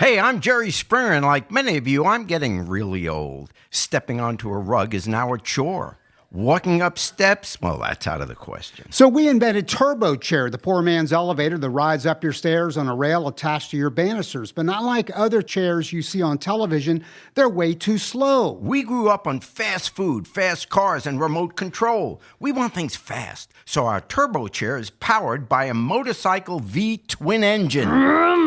Hey, I'm Jerry Springer, and like many of you, I'm getting really old. Stepping onto a rug is now a chore. Walking up steps, well, that's out of the question. So we invented Turbo Chair, the poor man's elevator that rides up your stairs on a rail attached to your banisters. But not like other chairs you see on television, they're way too slow. We grew up on fast food, fast cars, and remote control. We want things fast, so our turbo chair is powered by a motorcycle V twin engine.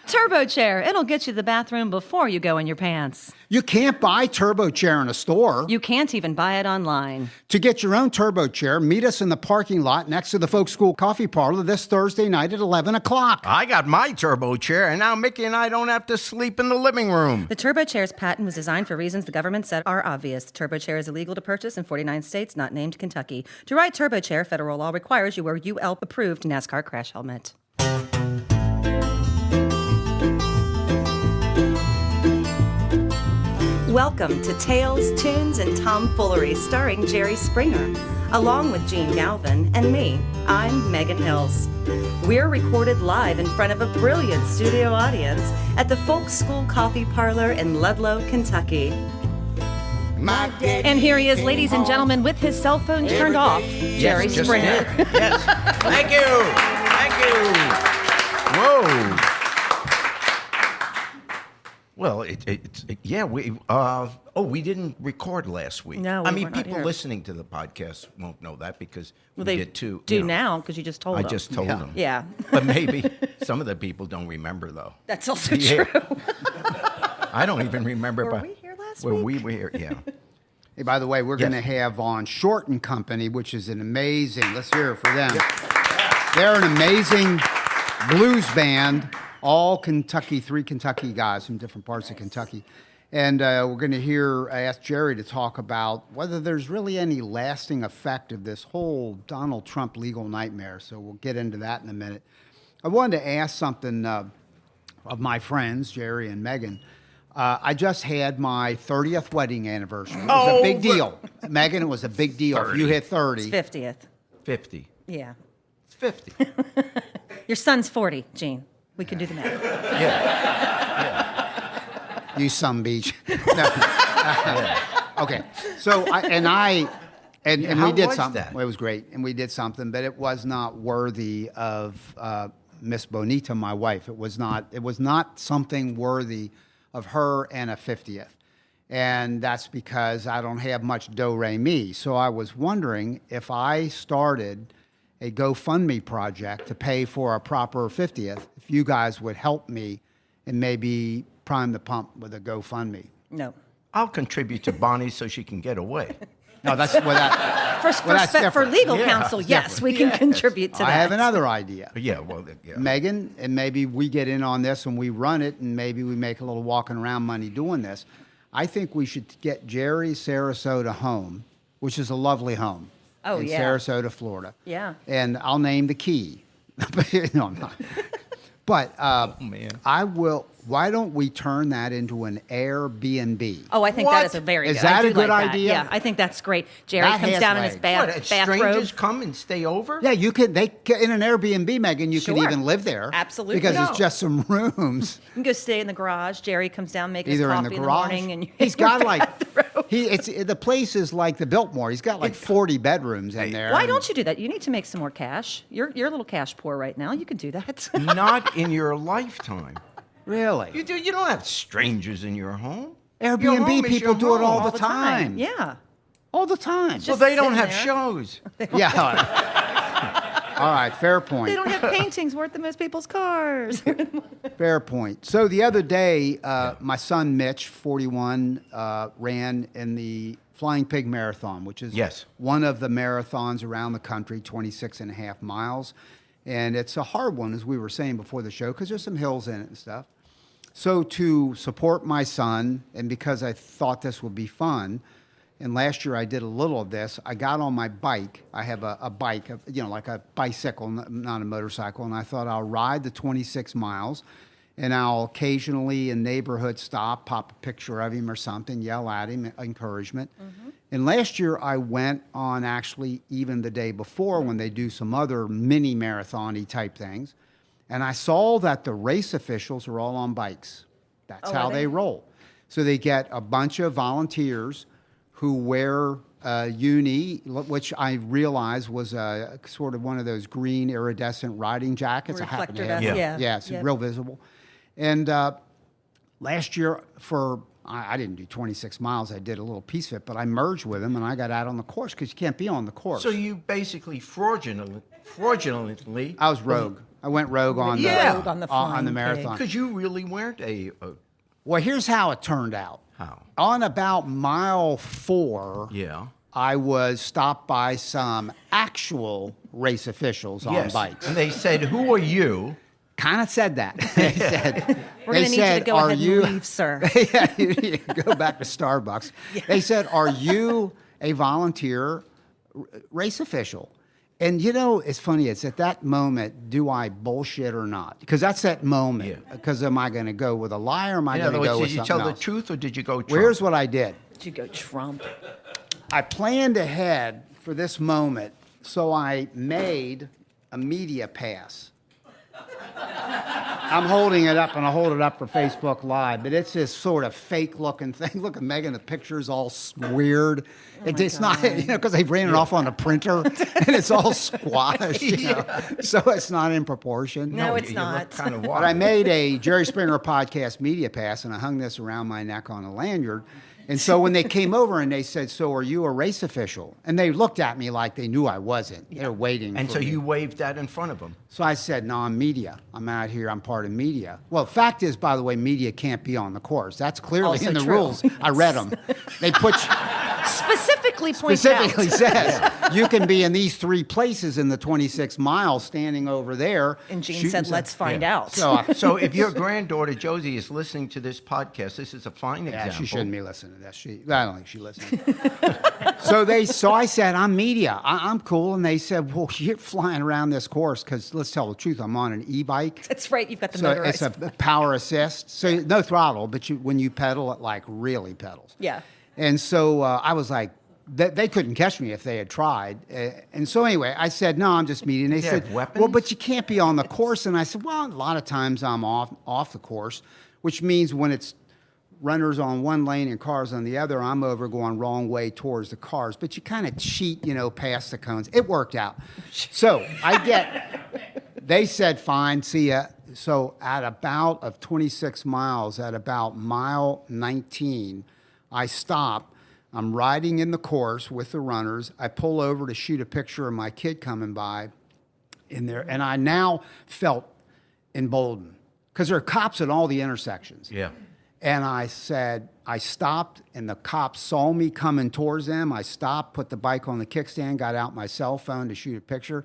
Turbo Chair. It'll get you to the bathroom before you go in your pants. You can't buy Turbo Chair in a store. You can't even buy it online. To get your own Turbo Chair, meet us in the parking lot next to the Folk School Coffee Parlor this Thursday night at 11 o'clock. I got my turbo chair, and now Mickey and I don't have to sleep in the living room. The Turbo Chair's patent was designed for reasons the government said are obvious. Turbo Chair is illegal to purchase in 49 states, not named Kentucky. To ride Turbo Chair, federal law requires you wear UL-approved NASCAR crash helmet. Welcome to Tales, Tunes, and Tomfoolery, starring Jerry Springer, along with Gene Galvin and me. I'm Megan Hills. We're recorded live in front of a brilliant studio audience at the Folk School Coffee Parlor in Ludlow, Kentucky. And here he is, ladies and gentlemen, with his cell phone turned off, Jerry Springer. Yes. Thank you. Thank you. Whoa. Well, we didn't record last week. No, we I mean, were not people here. listening to the podcast won't know that because Well, we they did too. do now because you just told them. I just told them. Yeah. But maybe some of the people don't remember, though. That's also Yeah. true. I don't even remember. Were we here last when week? we were here, yeah. Hey, by the way, we're Yes. going to have on Short & Company, which is an amazing, let's hear it for them. They're an amazing blues band, all Kentucky, 3 Kentucky guys from different parts of Kentucky. And we're going to ask Jerry to talk about whether there's really any lasting effect of this whole Donald Trump legal nightmare. So we'll get into that in a minute. I wanted to ask something of my friends, Jerry and Megan. I just had my 30th wedding anniversary. It was a big deal. Megan, it was a big deal. 30. If you hit 30. 50th. 50. Yeah. It's 50. Your son's 40, Gene. We can do the math. You some beach. No. Okay. So How we did was something. that? Well, it was great, and we did something, but it was not worthy of Miss Bonita, my wife. It was not something worthy of her and a 50th, and that's because I don't have much do-re-mi. So I was wondering if I started a GoFundMe project to pay for a proper 50th, if you guys would help me and maybe prime the pump with a GoFundMe. No. I'll contribute to Bonnie so she can get away. No, that's well, that. For different. legal Yeah, counsel, it's yes, different. we can Yes. contribute to that. I have another idea. Yeah, well, yeah. Megan, and maybe we get in on this and we run it, and maybe we make a little walking around money doing this. I think we should get Jerry's Sarasota home, which is a lovely home. Oh, in yeah. Sarasota, Florida. Yeah. And I'll name the key. No, I'm not. But man. I will. Why don't we turn that into an Airbnb? Oh, I think What? that is a very Is good. that I do a good like that. idea? Yeah, I think that's great. Jerry That comes has down in his legs. What, bathrobe. strangers come and stay over? Yeah, you could. In an Airbnb, Megan, you Sure. could even live there. Absolutely. Because No. it's just some rooms. You can go stay in the garage. Jerry comes down, makes Either his in coffee the in the garage. morning, and He's got like bathrobe. the place is like the Biltmore. He's got like 40 bedrooms in there. Why don't you do that? You need to make some more cash. You're a little cash poor right now. You can do that. Not in your lifetime. Really? You don't have strangers in your home. Airbnb Your home is people your do it all home. the time. Yeah. All the time. Well, they don't sitting have there. shows. Yeah. All right. All right. Fair point. They don't have paintings worth the most people's cars. Fair point. So the other day, my son Mitch, 41, ran in the Flying Pig Marathon, which is Yes. one of the marathons around the country, 26 and a half miles. And it's a hard one, as we were saying before the show, because there's some hills in it and stuff. So to support my son, and because I thought this would be fun, and last year I did a little of this, I got on my bike. I have a bike, like a bicycle, not a motorcycle, and I thought I'll ride the 26 miles. And I'll occasionally in neighborhood stop, pop a picture of him or something, yell at him, encouragement. And last year I went on actually even the day before when they do some other mini marathon-y type things. And I saw that the race officials are all on bikes. That's how they roll. So they get a bunch of volunteers who wear uni, which I realized was sort of one of those green iridescent riding jackets. I happen to have Reflector one. vest, Yeah, it's real visible. And last year I didn't do 26 miles. I did a little piece of it, but I merged with them and I got out on the course because you can't be on the course. So you basically fraudulently. I was rogue. I went rogue on Rogue the on the on the flying marathon. Because you really weren't a Well, here's how it turned out. How? On about mile 4, yeah. I was stopped by some actual race officials on Yes. bikes. And they said, "Who are you?" Kind of said that. They said, We're going to need you to go ahead and leave, sir. Yeah, you go back to Starbucks. They said, "Are you a volunteer race official?" And you know, it's funny. It's at that moment, do I bullshit or not? Because that's that moment. Yeah. Because am I going to go with a lie or am I In going other to go words, with did you something tell else? the truth or did you go Trump? Well, here's what I did. Did you go Trump? I planned ahead for this moment, so I made a media pass. I'm holding it up, and I'll hold it up for Facebook Live, but it's this sort of fake-looking thing. Look at Megan, the picture's all weird. It's not, because they ran it off on a printer, and it's all squashed, so it's not in proportion. No, it's you not. look kind of But wild. I made a Jerry Springer podcast media pass, and I hung this around my neck on a lanyard. And so when they came over and they said, "So are you a race official?" And they looked at me like they knew I wasn't. They were waiting And for so me. you waved that in front of them. So I said, "No, I'm media. I'm out here. I'm part of media." Well, fact is, by the way, media can't be on the course. That's clearly Also in the true. rules. I read them. They put Specifically pointed specifically out. says you can be in these 3 places in the 26 miles, standing over there. And Gene shooting said, some- "Let's find Yeah. out." So So if your granddaughter Josie is listening to this podcast, this is a fine yeah, example. she shouldn't be listening to this. I don't think she listens. So I said, "I'm media. I'm cool." And they said, "Well, you're flying around this course because let's tell the truth. I'm on an e-bike." That's right. You've got the So motorized. it's a power assist. So no throttle, but when you pedal, it like really pedals. Yeah. And so I was like, they couldn't catch me if they had tried. And so anyway, I said, "No, I'm just media." And they They said, have weapons? "Well, but you can't be on the course." And I said, "Well, a lot of times I'm off the course, which means when it's runners on one lane and cars on the other, I'm over going wrong way towards the cars. But you kind of cheat, past the cones." It worked out. So they said, "Fine, see ya." So at about of 26 miles, at about mile 19, I stop. I'm riding in the course with the runners. I pull over to shoot a picture of my kid coming by in there. And I now felt emboldened because there are cops at all the intersections. Yeah. And I said, I stopped, and the cops saw me coming towards them. I stopped, put the bike on the kickstand, got out my cell phone to shoot a picture.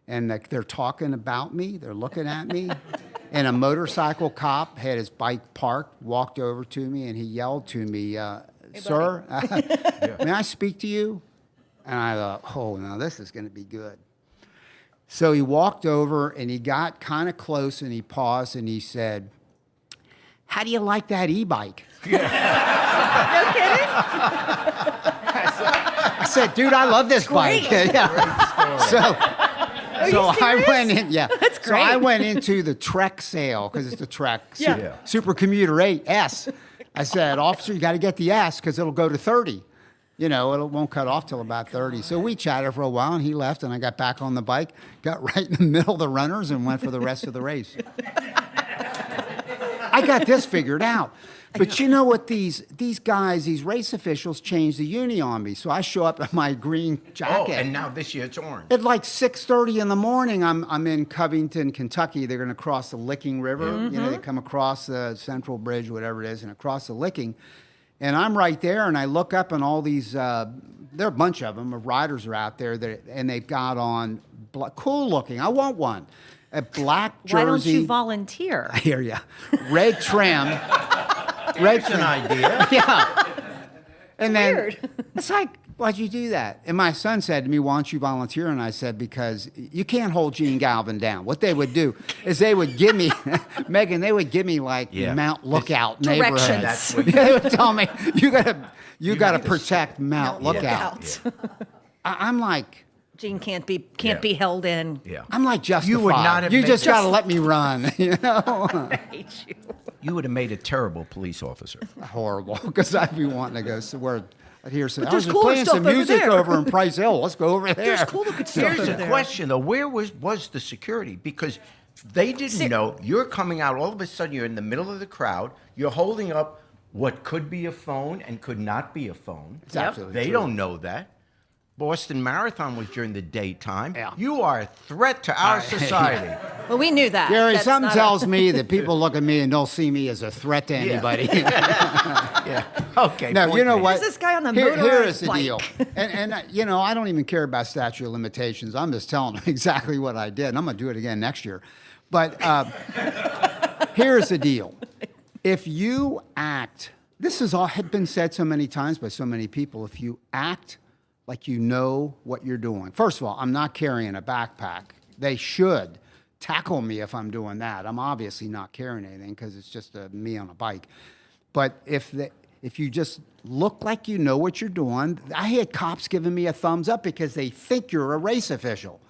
And they're talking about me. They're looking at me. And a motorcycle cop had his bike parked, walked over to me, and he yelled to me, "Sir, may I speak to you?" And I thought, "Oh, now this is going to be good." So he walked over, and he got kind of close, and he paused, and he said, "How do you like that e-bike?" No kidding? I said, "Dude, I love this bike." great. Yeah. So I serious? went in. Yeah. That's So I great. went into the Trek sale because it's the Trek Yeah. Super Commuter 8S. I said, "Officer, you got to get the S because it'll go to 30. It won't cut off till about 30. So we chatted for a while, and he left, and I got back on the bike, got right in the middle of the runners, and went for the rest of the race. I got this figured out. But you know what? These guys, these race officials, changed the uni on me. So I show up in my green jacket. Oh, and now this year it's orange. At like 6:30 in the morning, I'm in Covington, Kentucky. They're going to cross the Licking River. They come across the Central Bridge, whatever it is, and across the Licking. And I'm right there, and I look up, and all these, there are a bunch of them, riders are out there, and they've got on, cool looking, I want one, a black jersey. Why don't you volunteer? I hear ya. Red trim. Red That's an idea. Yeah. And then Weird. it's like, Why'd you do that? And my son said to me, why don't you volunteer? And I said, because you can't hold Gene Galvin down. What they would do is they would give me, Megan, they would give me like Mount Lookout neighborhood. Directions. They would tell me, you gotta protect Mount Lookout. Lookout. I'm like, Gene can't be held in. Yeah. I'm like Justified. You would not have You made- just gotta let me run, you know? I hate you. You would have made a terrible police officer. Horrible, because I'd be wanting to go somewhere. I'd hear some, I was there's just cooler playing stuff some over music there. over in Price Hill. Let's go over there. There's cool looking stuff Here's over the there. question, though. Where was the security? Because they didn't know. You're coming out. All of a sudden, you're in the middle of the crowd. You're holding up what could be a phone and could not be a phone. It's absolutely They true. don't know that. Boston Marathon was during the daytime. Yeah. You are a threat to our society. Well, we knew that. Gary, That's something not tells me that people look at me and don't see me as a threat to anybody. Yeah. Okay. No, point you know made. what? Who's this guy on the Here motorized is the bike? deal. And you know, I don't even care about statute of limitations. I'm just telling them exactly what I did. And I'm going to do it again next year. But here's the deal. If you act, this has all had been said so many times by so many people, if you act like you know what you're doing. First of all, I'm not carrying a backpack. They should tackle me if I'm doing that. I'm obviously not carrying anything because it's just me on a bike. But if you just look like you know what you're doing, I had cops giving me a thumbs up because they think you're a race official.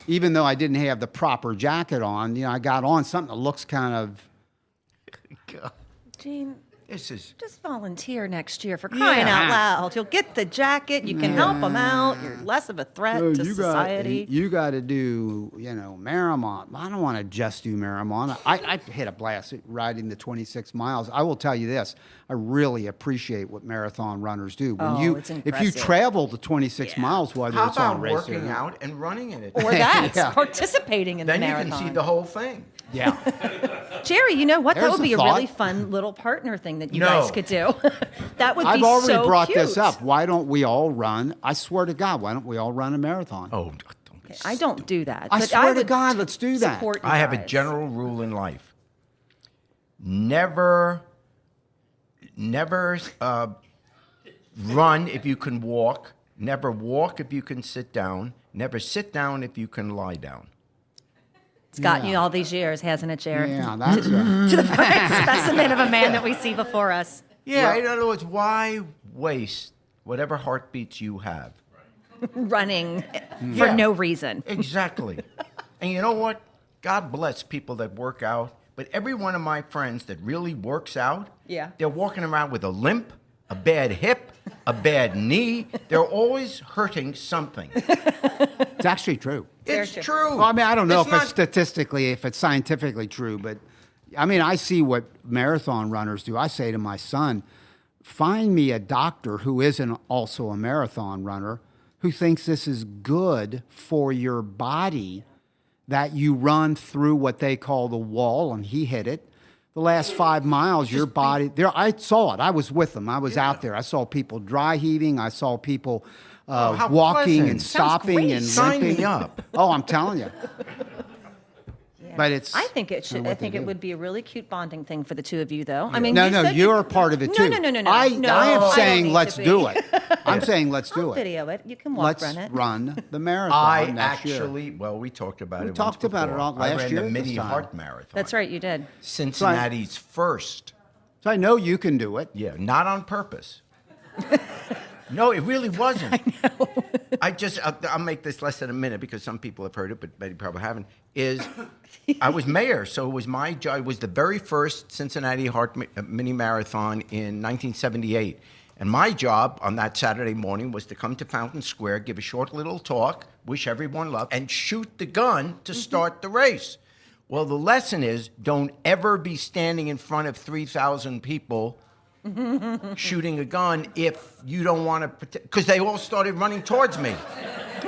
Even though I didn't have the proper jacket on, you know, I got on something that looks kind of... God, Gene, this is. just volunteer next year for crying out loud. You'll get the jacket. You can help them out. You're less of a threat to society. You got to do, you know, Marymount. I don't want to just do Marymount. I hit a blast riding the 26 miles. I will tell you this. I really appreciate what marathon runners do. When it's if you impressive. travel the 26 miles, whether How it's on a about race working or out and running in it? Or that, Yeah. participating in Then the you marathon. can see the whole thing. Yeah. Jerry, you know what? There's That would a be a thought. really fun little partner thing that you No. guys could do. That would be I've already so brought cute. this up. Why don't we all run? I swear to God, why don't we all run a marathon? Oh, don't be I don't do that. I but swear to would God, let's do that. support you I have a guys. general rule in life. Never run if you can walk. Never walk if you can sit down. Never sit down if you can lie down. It's gotten Yeah. you all these years, hasn't it, Jared? Yeah, that's To the perfect specimen of a man that we see before us. Yeah, in other words, why waste whatever heartbeats you have? Running for Yeah. no reason. Exactly. And you know what? God bless people that work out. But every one of my friends that really works out, Yeah. they're walking around with a limp, a bad hip, a bad knee. They're always hurting something. It's actually true. It's true. true. Well, I mean, I don't know if not- it's statistically, if it's scientifically true, but I mean, I see what marathon runners do. I say to my son, find me a doctor who isn't also a marathon runner who thinks this is good for your body, that you run through what they call the wall, and he hit it. The last 5 miles, your body, there, I saw it. I was with them. I was out there. I saw people dry heaving. I saw people how walking pleasant. and Sounds stopping great. and Sign me limping. up. Oh, I'm telling you. But it's. I think it should. I what think they it do. would be a really cute bonding thing for the two of you, though. I mean, No, you no, said you're a part of it No, too. no, no, no, no. I No, am I don't saying need let's to do be. it. I'm saying let's do I'll it. video it. You can walk Let's run it. run the marathon I next year. actually, well, we talked about We it once talked about it before. all I last ran year the at this Mini time. Heart Marathon. That's right, you did. Cincinnati's first. So I know you can do it. Yeah, not on purpose. No, it really wasn't. I know. I'll make this less than a minute because some people have heard it, but many probably haven't. I was mayor, so it was my job. It was the very first Cincinnati Heart Mini Marathon in 1978. And my job on that Saturday morning was to come to Fountain Square, give a short little talk, wish everyone luck, and shoot the gun to start the race. Well, the lesson is don't ever be standing in front of 3,000 people shooting a gun if you don't want to, because they all started running towards me.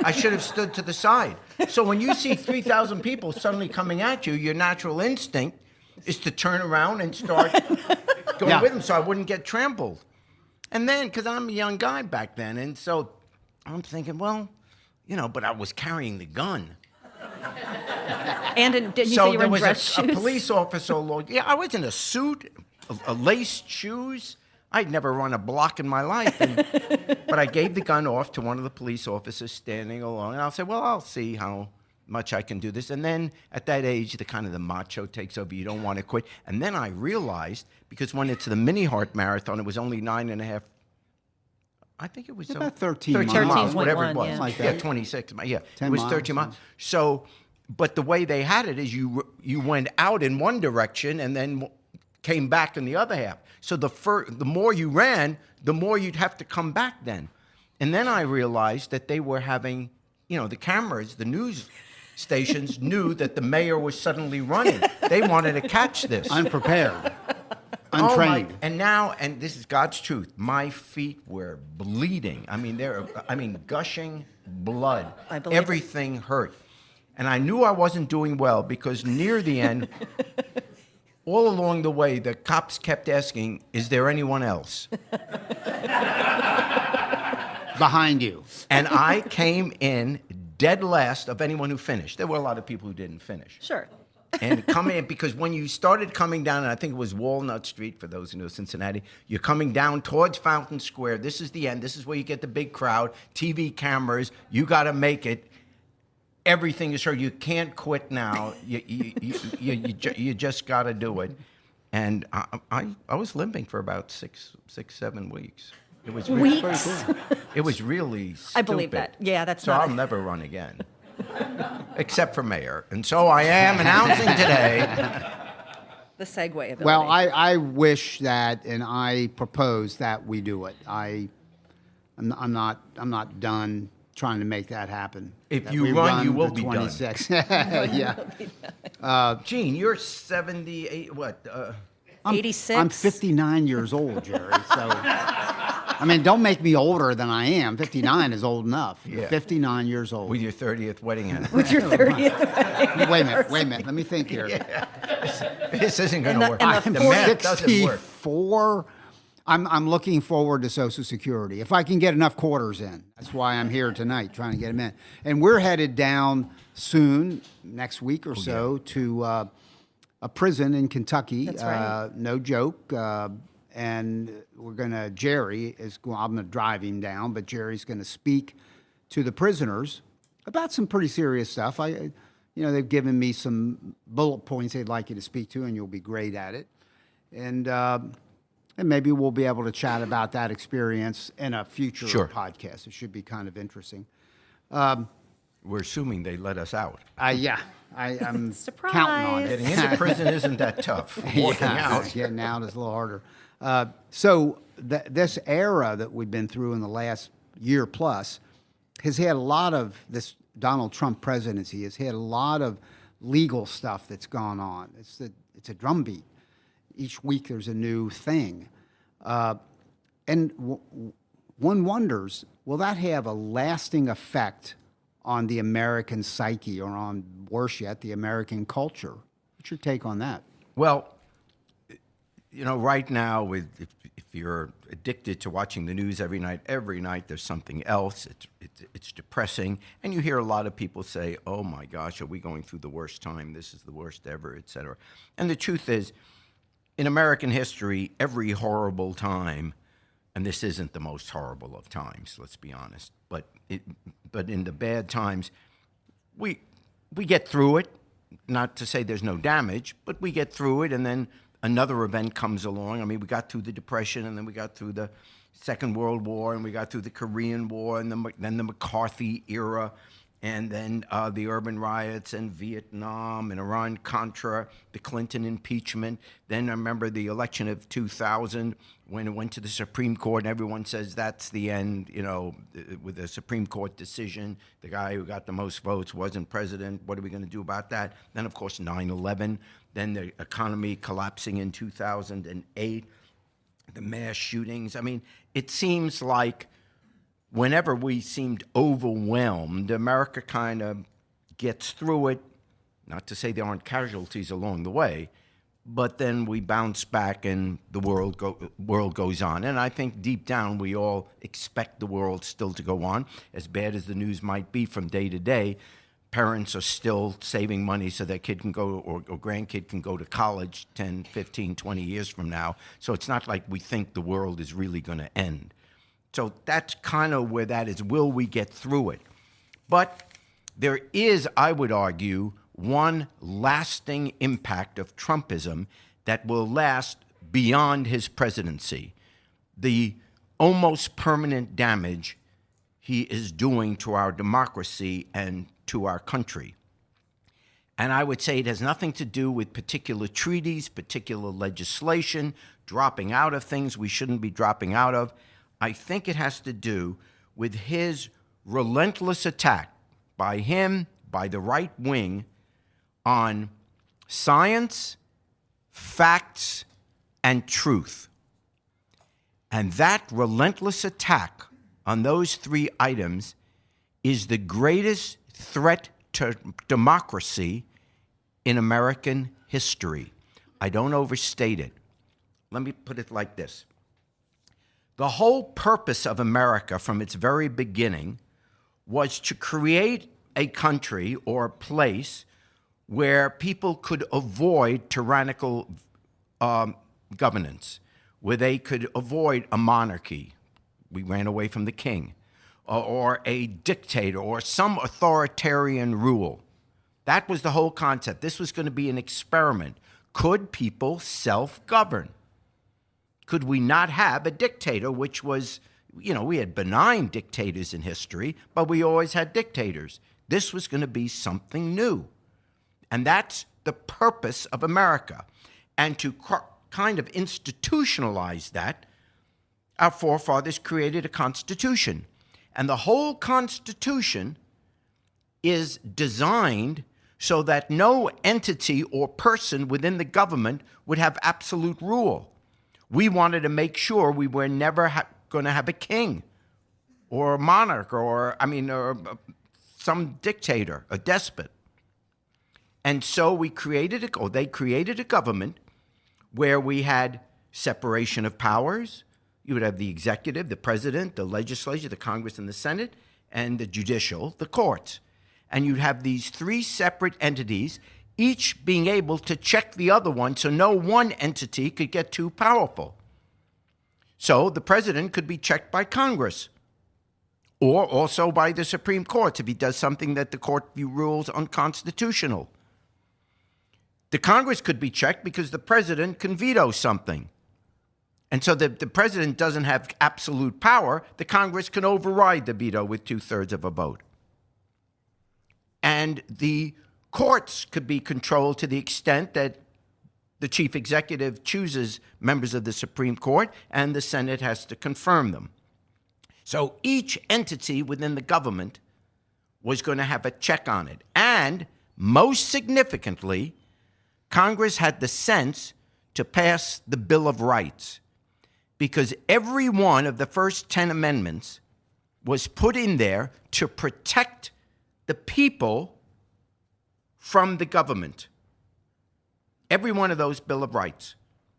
I should have stood to the side. So when you see 3,000 people suddenly coming at you, your natural instinct is to turn around and start going with them so I wouldn't get trampled. And then, because I'm a young guy back then, and so I'm thinking, well, you know, but I was carrying the gun. And did you say So you were there in was dress a shoes? police officer. Yeah, I was in a suit, a laced shoes. I'd never run a block in my life. But I gave the gun off to one of the police officers standing along, and I'll say, well, I'll see how much I can do this. And then at that age, the macho takes over. You don't want to quit. And then I realized, because when it's the Mini Heart Marathon, it was only 9.5. I think it was about 13 miles, whatever it was. yeah. Like Yeah, that. 26. Yeah, 10 it was miles, 13 miles. yeah. So, but the way they had it is you went out in one direction and then came back in the other half. So the more you ran, the more you'd have to come back then. And then I realized that they were having, the cameras, the news stations knew that the mayor was suddenly running. They wanted to catch this. Unprepared. Oh my, Untrained. and now, and this is God's truth, my feet were bleeding. Gushing blood. I believe it. Everything hurt. And I knew I wasn't doing well because near the end, all along the way, the cops kept asking, is there anyone else? Behind you. And I came in dead last of anyone who finished. There were a lot of people who didn't finish. Sure. And coming in, because when you started coming down, and I think it was Walnut Street, for those who know Cincinnati, you're coming down towards Fountain Square. This is the end. This is where you get the big crowd, TV cameras. You got to make it. Everything is heard. You can't quit now. You just got to do it. And I was limping for about 7 weeks. It was really, Weeks? It was really stupid. I believe that. Yeah, that's so not I'll never run again. Except for mayor. And so I am announcing today. the segue ability. Well, I wish that, and I propose that we do it. I'm not done trying to make that happen. If That you we run, you the will be done. 26. Yeah. Gene, you're 78, what? 86. I'm 59 years old, Jerry. So, don't make me older than I am. 59 is old enough. Yeah. 59 years old. With your 30th wedding anniversary. With your 30th. Wait a minute. Let me think here. This isn't going to work. and The the math doesn't work. 64. I'm looking forward to Social Security. If I can get enough quarters in. That's why I'm here tonight, trying to get them in. And we're headed down soon, next week or so, to a prison in Kentucky. That's right. No joke. And Jerry is going, I'm going to drive him down, but Jerry's going to speak to the prisoners about some pretty serious stuff. They've given me some bullet points they'd like you to speak to, and you'll be great at it. And maybe we'll be able to chat about that experience in a future podcast. It should be kind of interesting. We're assuming they let us out. I'm Surprise. counting on it. Getting into prison isn't that tough. Walking out. Getting out is a little harder. So this era that we've been through in the last year plus has had a lot of this Donald Trump presidency has had a lot of legal stuff that's gone on. It's a drumbeat. Each week there's a new thing. And one wonders, will that have a lasting effect on the American psyche, or on, worse yet, the American culture? What's your take on that? Well, right now, if you're addicted to watching the news every night there's something else. It's depressing, and you hear a lot of people say, "Oh my gosh, are we going through the worst time? This is the worst ever," etc. And the truth is, in American history, every horrible time, and this isn't the most horrible of times, let's be honest, but in the bad times, we get through it. Not to say there's no damage, but we get through it, and then another event comes along. We got through the Depression, and then we got through the Second World War, and we got through the Korean War, and then the McCarthy era, and then the urban riots, and Vietnam, and Iran-Contra, the Clinton impeachment. Then I remember the election of 2000 when it went to the Supreme Court, and everyone says that's the end, with the Supreme Court decision. The guy who got the most votes wasn't president. What are we going to do about that? Then, of course, 9/11. Then the economy collapsing in 2008. The mass shootings. It seems like whenever we seemed overwhelmed, America kind of gets through it. Not to say there aren't casualties along the way, but then we bounce back and the world goes on. And I think deep down we all expect the world still to go on, as bad as the news might be from day to day. parents are still saving money so their kid can go or grandkid can go to college 10, 15, 20 years from now. So it's not like we think the world is really going to end. So that's kind of where that is. Will we get through it? But there is, I would argue, one lasting impact of Trumpism that will last beyond his presidency. The almost permanent damage he is doing to our democracy and to our country. And I would say it has nothing to do with particular treaties, particular legislation, dropping out of things we shouldn't be dropping out of. I think it has to do with his relentless attack by him, by the right wing, on science, facts, and truth. And that relentless attack on those three items is the greatest threat to democracy in American history. I don't overstate it. Let me put it like this. The whole purpose of America from its very beginning was to create a country or a place where people could avoid tyrannical governance, where they could avoid a monarchy. We ran away from the king, or a dictator, or some authoritarian rule. That was the whole concept. This was going to be an experiment. Could people self-govern? Could we not have a dictator, which was, we had benign dictators in history, but we always had dictators. This was going to be something new. And that's the purpose of America. And to kind of institutionalize that, our forefathers created a constitution. And the whole constitution is designed so that no entity or person within the government would have absolute rule. We wanted to make sure we were never going to have a king or a monarch or some dictator, a despot. And so they created a government where we had separation of powers. You would have the executive, the president, the legislature, the Congress and the Senate, and the judicial, the courts. And you'd have these three separate entities, each being able to check the other one so no one entity could get too powerful. So the president could be checked by Congress or also by the Supreme Court if he does something that the court rules unconstitutional. The Congress could be checked because the president can veto something. And so the president doesn't have absolute power. The Congress can override the veto with 2/3 of a vote. And the courts could be controlled to the extent that the chief executive chooses members of the Supreme Court and the Senate has to confirm them. So each entity within the government was going to have a check on it. And most significantly, Congress had the sense to pass the Bill of Rights, because every one of the first 10 amendments was put in there to protect the people from the government. Every one of those Bill of Rights,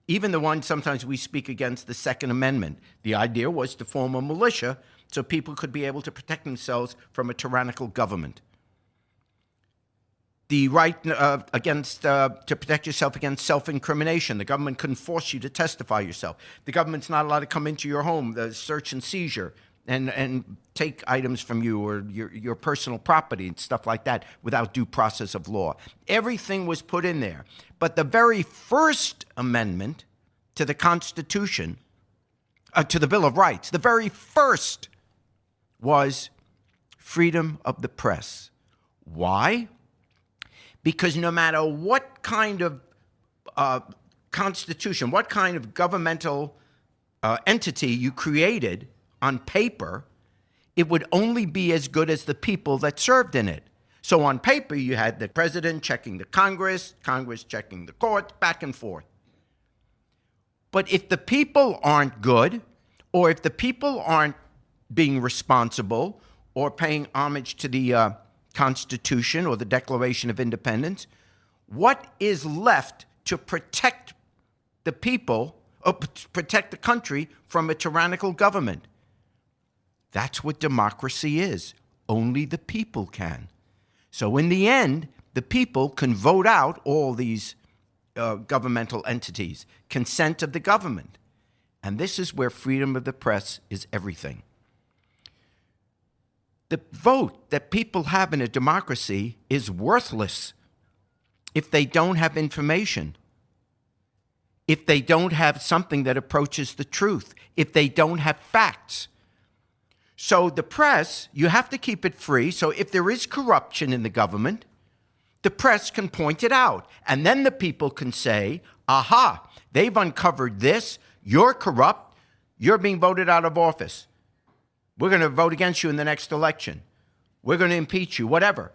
even the one sometimes we speak against, the Second Amendment. The idea was to form a militia so people could be able to protect themselves from a tyrannical government. The right to protect yourself against self-incrimination. The government couldn't force you to testify yourself. The government's not allowed to come into your home, the search and seizure, and take items from you or your personal property and stuff like that without due process of law. Everything was put in there. But the very first amendment to the Constitution, to the Bill of Rights, the very first was freedom of the press. Why? Because no matter what kind of constitution, what kind of governmental entity you created on paper, it would only be as good as the people that served in it. So on paper, you had the president checking the Congress, Congress checking the courts, back and forth. But if the people aren't good, or if the people aren't being responsible or paying homage to the Constitution or the Declaration of Independence, what is left to protect the people or protect the country from a tyrannical government? That's what democracy is. Only the people can. So in the end, the people can vote out all these governmental entities, consent of the government. And this is where freedom of the press is everything. The vote that people have in a democracy is worthless if they don't have information, if they don't have something that approaches the truth, if they don't have facts. So the press, you have to keep it free. So if there is corruption in the government, the press can point it out. And then the people can say, aha, they've uncovered this. You're corrupt. You're being voted out of office. We're going to vote against you in the next election. We're going to impeach you, whatever.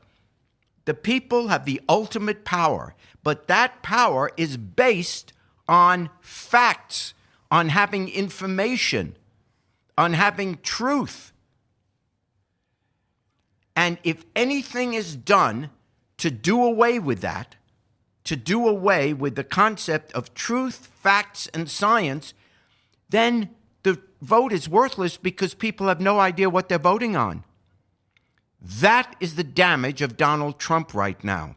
The people have the ultimate power, but that power is based on facts, on having information, on having truth. And if anything is done to do away with that, to do away with the concept of truth, facts, and science, then the vote is worthless because people have no idea what they're voting on. That is the damage of Donald Trump right now.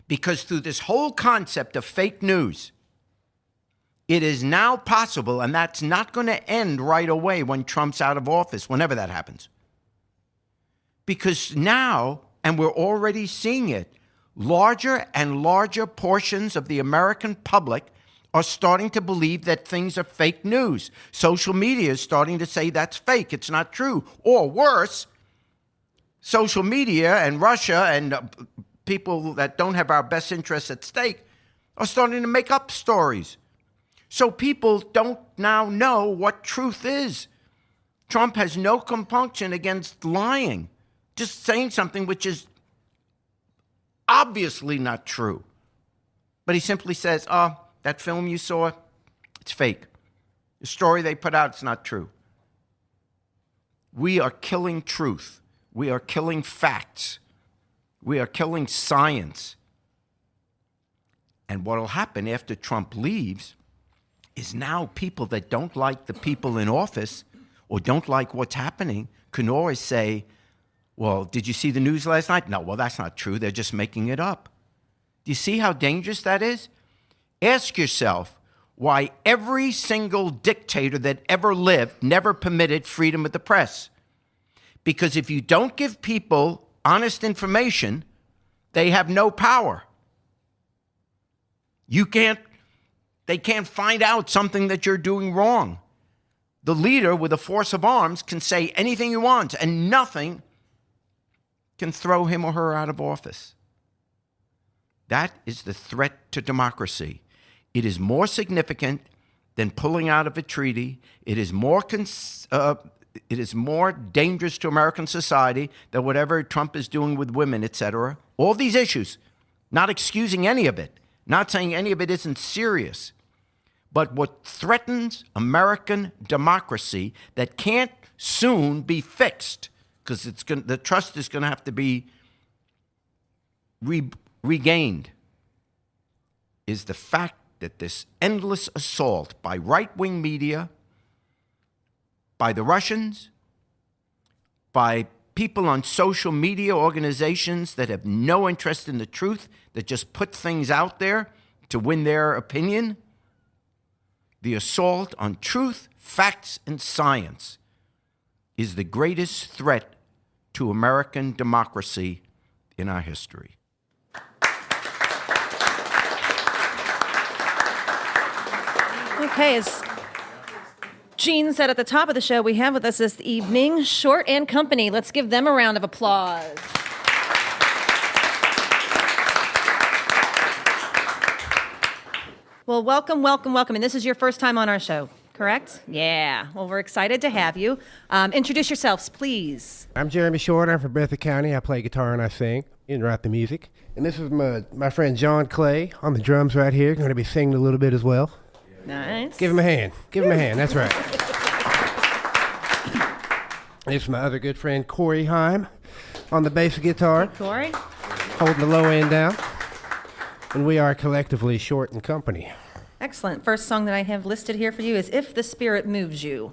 Because through this whole concept of fake news, it is now possible, and that's not going to end right away when Trump's out of office, whenever that happens. Because now, and we're already seeing it, larger and larger portions of the American public are starting to believe that things are fake news. Social media is starting to say that's fake, it's not true. Or worse, social media and Russia and people that don't have our best interests at stake are starting to make up stories. So people don't now know what truth is. Trump has no compunction against lying, just saying something which is obviously not true. But he simply says, oh, that film you saw, it's fake. The story they put out, it's not true. We are killing truth. We are killing facts. We are killing science. And what will happen after Trump leaves is now people that don't like the people in office or don't like what's happening can always say, well, did you see the news last night? No, well, that's not true. They're just making it up. Do you see how dangerous that is? Ask yourself why every single dictator that ever lived never permitted freedom of the press. Because if you don't give people honest information, they have no power. They can't find out something that you're doing wrong. The leader with a force of arms can say anything he wants, and nothing can throw him or her out of office. That is the threat to democracy. It is more significant than pulling out of a treaty. It is more dangerous to American society than whatever Trump is doing with women, etc. All these issues, not excusing any of it, not saying any of it isn't serious. But what threatens American democracy that can't soon be fixed, because the trust is going to have to be regained, is the fact that this endless assault by right-wing media, by the Russians, by people on social media organizations that have no interest in the truth, that just put things out there to win their opinion, the assault on truth, facts, and science is the greatest threat to American democracy in our history. Okay, as Jene said at the top of the show, we have with us this evening Short and Company. Let's give them a round of applause. Well, welcome, welcome, welcome. And this is your first time on our show, correct? Yeah. Well, we're excited to have you. Introduce yourselves, please. I'm Jeremy Short. I'm from Bertha County. I play guitar and I sing and write the music. And this is my friend John Clay on the drums right here. Going to be singing a little bit as well. Nice. Give him a hand. Give him a hand. That's right. This is my other good friend Corey Heim on the bass guitar, Corey. holding the low end down. And we are collectively Short and Company. Excellent. First song that I have listed here for you is If the Spirit Moves You.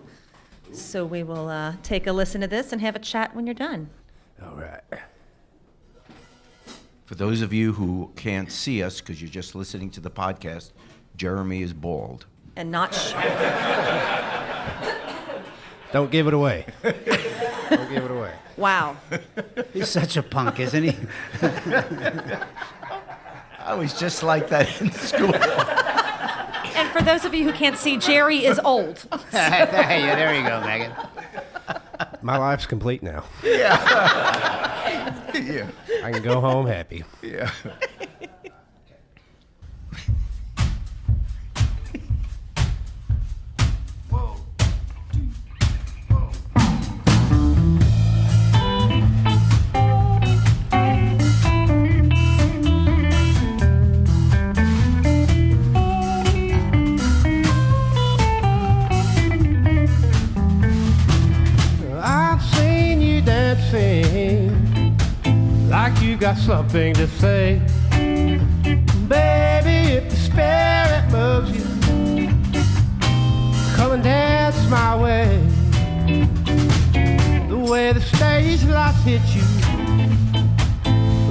So we will take a listen to this and have a chat when you're done. All right. For those of you who can't see us because you're just listening to the podcast, Jeremy is bald. And not Don't give it away. Don't give it away. wow. He's such a punk, isn't he? I was just like that in school. And for those of you who can't see, Jerry is old. There you go, Megan. My life's complete now. Yeah. I can go home happy. Yeah. I've seen you dancing like you got something to say. Baby, if the spirit moves you, come and dance my way. The way the stage lights hit you,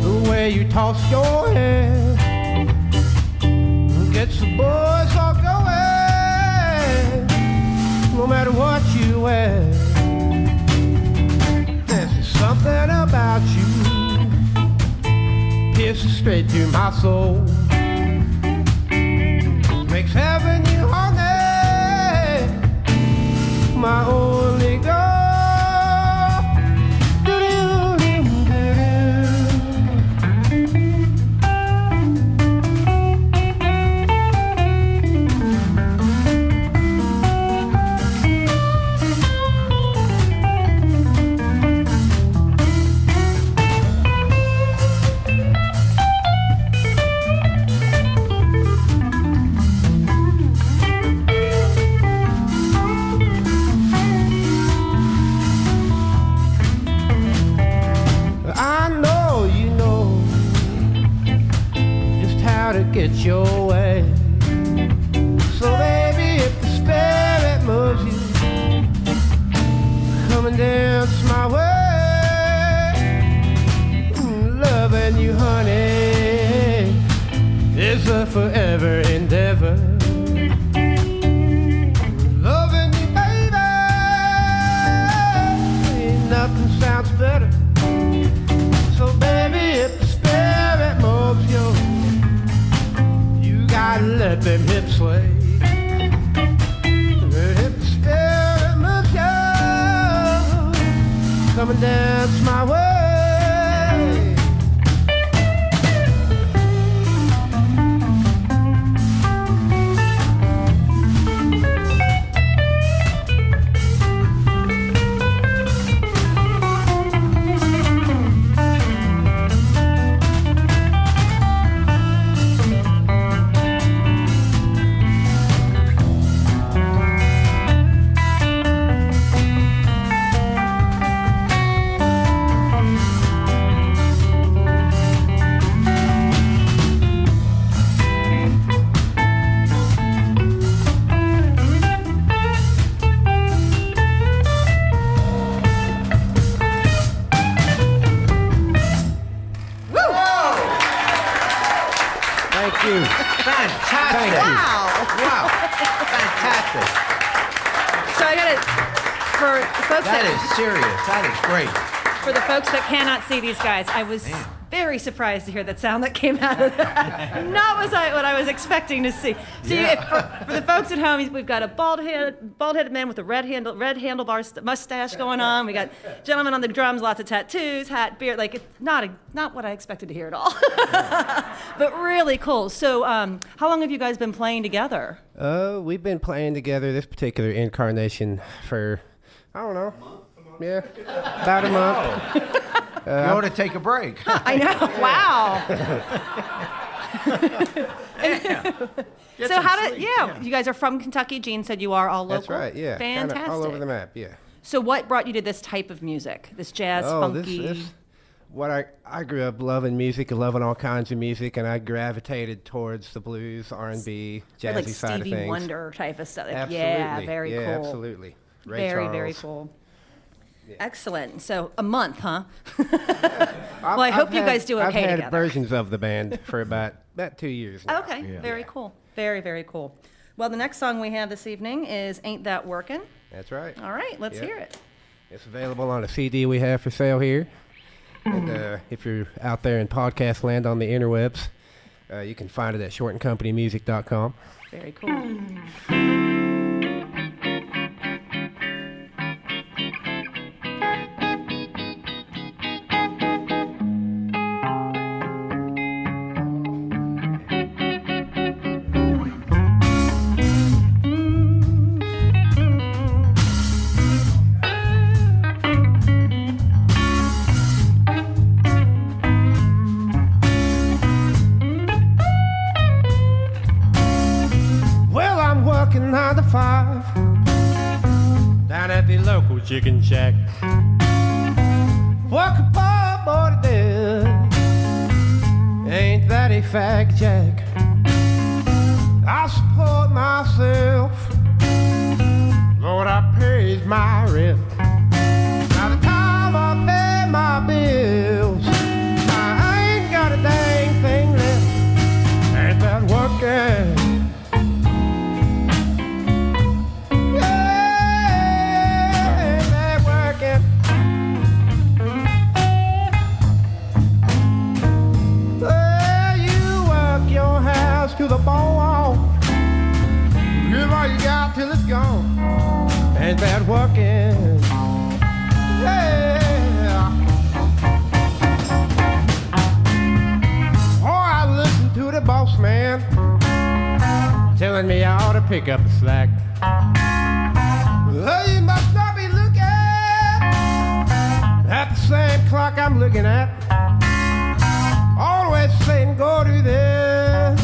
the way you toss your head, gets the boys all going, no matter what you wear. There's something about you, pierces straight to my soul, makes heaven you hungry, my only goal. I know you know just how to get your way. So baby, if the spirit moves you, come and dance my way. Loving you, honey, is a forever endeavor. Loving you, baby, ain't nothing sounds better. So baby, if the spirit moves you, you gotta let them hips sway. If the spirit moves you, come and dance my way. Thank you. Fantastic. Wow. Wow. Fantastic. So I got to, for folks That is serious. That is great. for the folks that cannot see these guys, I was very surprised to hear that sound that came out of that. Not what I was expecting to see. See, Yeah. for the folks at home, we've got a bald-headed man with a red handlebar mustache going on. We got gentlemen on the drums, lots of tattoos, hat, beard. Like, it's not what I expected to hear at all. But really cool. So, how long have you guys been playing together? We've been playing together this particular incarnation for, I don't know. Yeah, about a month. You ought to take a break. I know. Wow. Get So some how did sleep. you guys are from Kentucky. Gene said you are all local. That's right, yeah. Kinda Fantastic. all over the map, yeah. So what brought you to this type of music? This jazz, funky. This what I grew up loving music and loving all kinds of music, and I gravitated towards the blues, R&B, jazzy like side of Stevie things. Wonder type of stuff. Like, Absolutely. yeah, very yeah, cool. absolutely. Ray Very, Charles. very cool. Excellent. So a month, huh? Well, I hope you guys do okay I've had together. versions of the band for about 2 years now. Okay, very cool. Very, very cool. Well, the next song we have this evening is Ain't That Workin'? That's right. All right, let's Yep. hear it. It's available on a CD we have for sale here. And if you're out there in podcast land on the interwebs, you can find it at shortandcompanymusic.com. Very cool. Well, I'm working 9 to 5 down at the local chicken shack. Work a bar, boy, to ain't that a fact, Jack? I support myself, Lord, I pays my rent. By the time I pay my bills, I ain't got a dang thing left. Ain't that working? To the bone, give all you got till it's gone. Ain't that working? Yeah. Oh, I listen to the boss man telling me I ought to pick up the slack. Oh, you must not be looking at the same clock I'm looking at. Always saying go do this.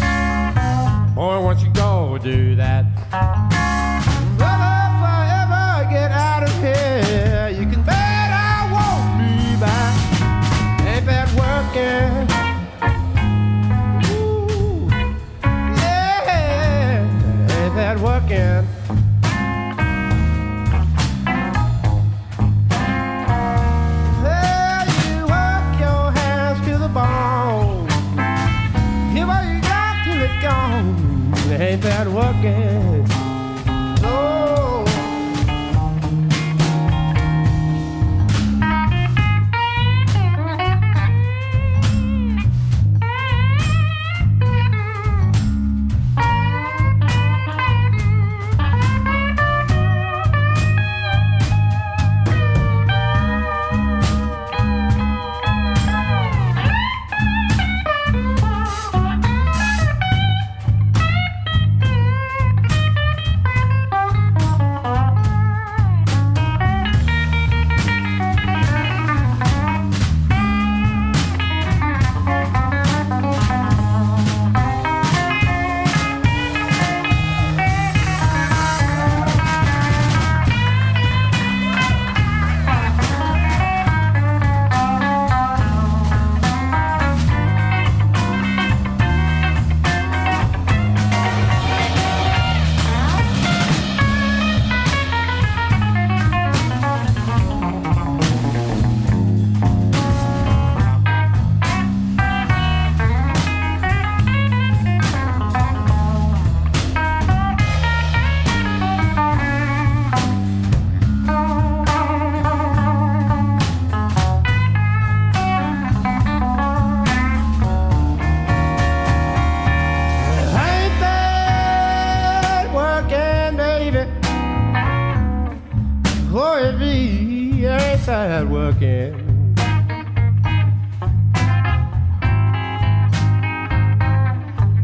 Boy, once you go do that, well, if I ever get out of here, you can bet I won't be back. Ain't that working? Ooh, yeah, ain't that working? Hey, you work your hands to the bone. Give all you got till it's gone. Ain't that working? Oh. that working.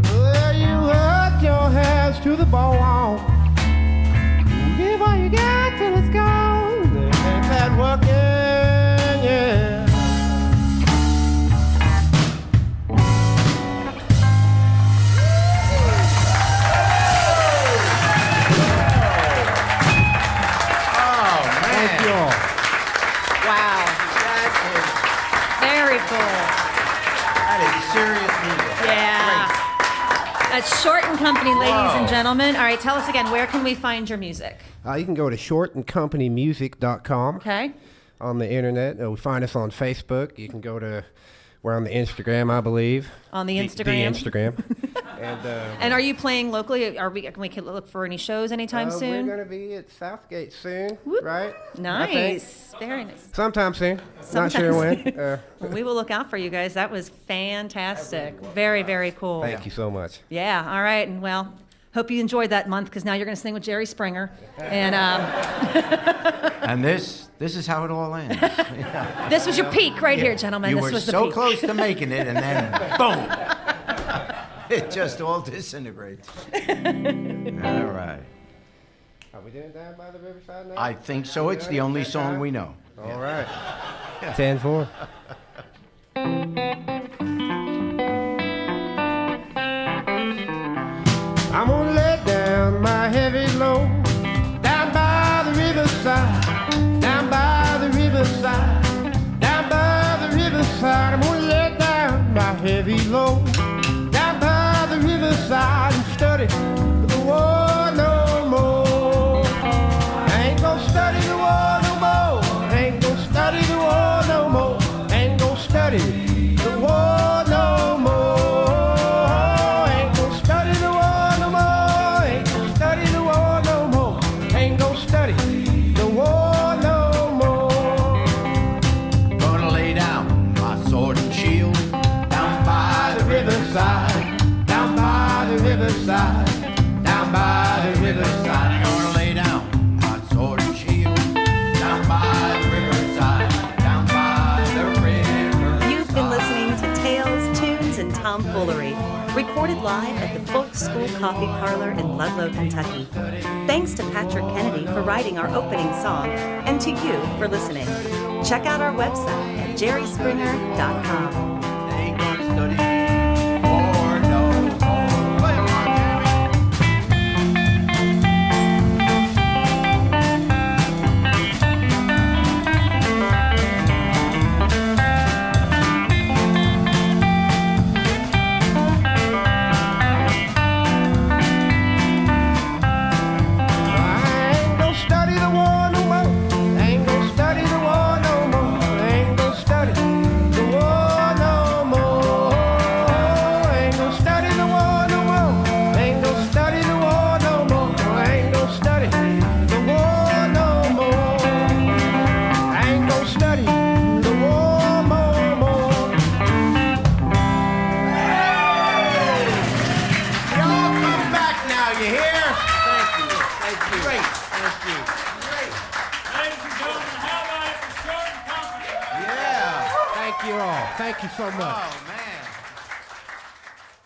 Well, you work your hands to the bone. Give all you got till it's gone. Ain't that working? Yeah. Thank you all. Wow. Very cool. That is serious music. Yeah. That's Short and Company, ladies and gentlemen. All right, tell us again, where can we find your music? You can go to shortandcompanymusic.com. Okay. on the internet. We find us on Facebook. You can go to, we're on the Instagram, I believe. On the The Instagram. Instagram. And are you playing locally? Can we look for any shows anytime soon? We're going to be at Southgate soon, Whoop. right? I think. Nice. Very nice. Sometime soon. Not Sometime sure when. Well, we will look out for you guys. That was fantastic. Very, very cool. Thank you so much. Yeah. All right. And well, hope you enjoyed that month because now you're going to sing with Jerry Springer. And And this is how it all ends. this was your peak right here, gentlemen. You this were was the so peak. close to making it, and then boom, it just all disintegrates. All right. Are we doing Down by the Riverside now? I think so. It's the only song we know. All right. 10-4. I'm gonna let down my heavy load down by the riverside, down by the riverside, down by the riverside. I'm gonna let down my heavy load down by the riverside and study the war no more. I ain't gonna study the war no more. I ain't gonna study the war no more. I ain't gonna study the war no more. Down by the riverside, down by the riverside. I'm gonna lay down my sword and shield. Down by the riverside, down by the riverside. You've been listening to Tales, Tunes, and Tomfoolery, recorded live at the Folk School Coffee Parlor in Ludlow, Kentucky. Thanks to Patrick Kennedy for writing our opening song, and to you for listening. Check out our website at jerryspringer.com. Ain't gonna study war no more. Play 'em on, Jerry. I ain't gonna study the war no more. I ain't gonna study the war no more. I ain't gonna study the war no more. I ain't gonna study the war no more. I ain't gonna study the war no more. I ain't gonna study the war no more. I ain't gonna study the war no more. Y'all come back now, you hear? Thank you. Thank you. Great. Thank you. Great. Ladies and gentlemen, how about it for Short and Company? Yeah. Thank you all. Thank you so much. Oh, man.